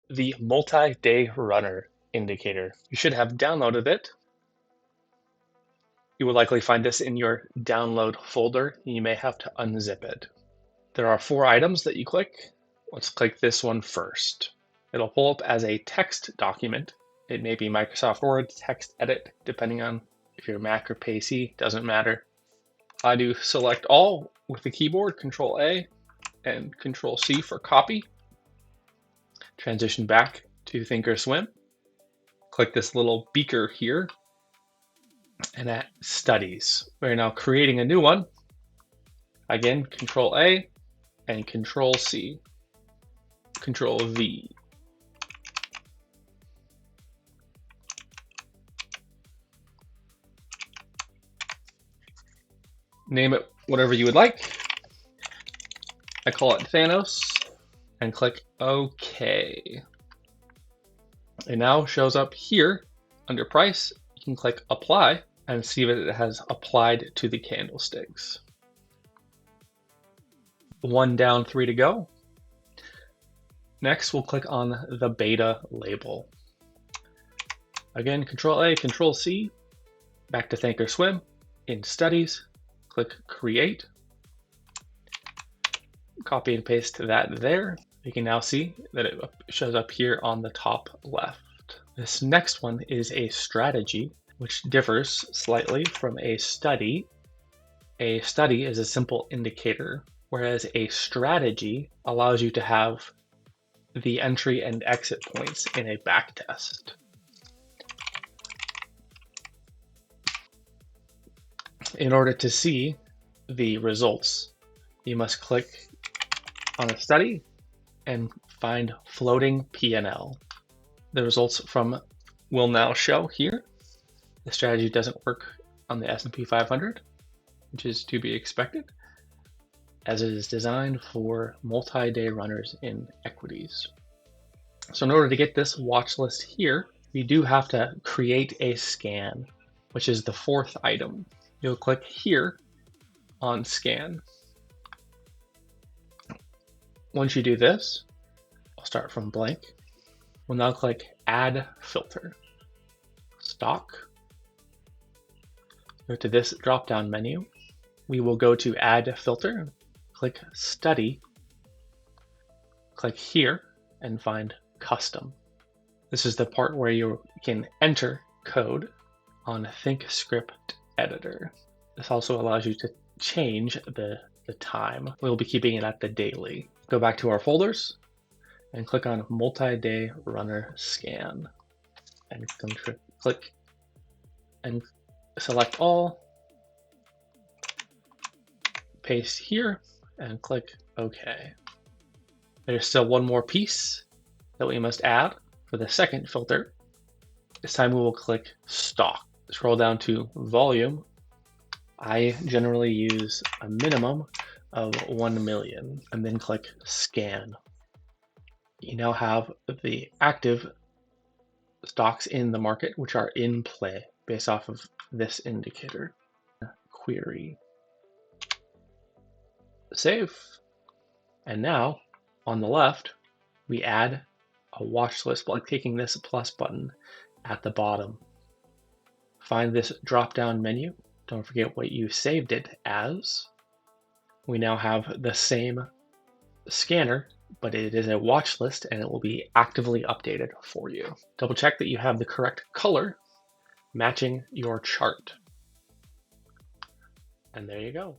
The multi-day runner indicator. You should have downloaded it. You will likely find this in your download folder. You may have to unzip it. There are 4 items that you click. Let's click this one first. It'll pull up as a text document. It may be Microsoft Word, text edit, depending on if you're Mac or PC, doesn't matter. I do select all with the keyboard, Control A and Control C for copy. Transition back to Thinkorswim. Click this little beaker here and at studies. We're now creating a new one. Again, Control A and Control C, Control V. Name it whatever you would like. I call it Thanos and click OK. It now shows up here under price. You can click apply and see that it has applied to the candlesticks. 1 down, 3 to go. Next, we'll click on the beta label. Again, Control A, Control C, back to Thinkorswim. In Studies, click Create. Copy and paste that there. You can now see that it shows up here on the top left. This next one is a strategy, which differs slightly from a study. A study is a simple indicator, whereas a strategy allows you to have the entry and exit points in a backtest. In order to see the results, you must click on a study and find floating P&L. The results from will now show here. The strategy doesn't work on the S&P 500, which is to be expected, as it is designed for multi-day runners in equities. So in order to get this watch list here, we do have to create a scan, which is the 4th item. You'll click here on scan. Once you do this, I'll start from blank. We'll now click add filter, stock. Go to this drop-down menu. We will go to add filter, click study, click here and find custom. This is the part where you can enter code on ThinkScript editor. This also allows you to change the time. We'll be keeping it at the daily. Go back to our folders and click on multi-day runner scan and click and select all, paste here and click OK. There's still one more piece that we must add for the 2nd filter. This time we will click stock. Scroll down to volume. I generally use a minimum of 1 million and then click scan. You now have the active stocks in the market, which are in play based off of this indicator. Query. Save. And now on the left, we add a watch list by clicking this plus button at the bottom. Find this drop-down menu. Don't forget what you saved it as. We now have the same scanner, but it is a watch list and it will be actively updated for you. Double check that you have the correct color matching your chart. And there you go.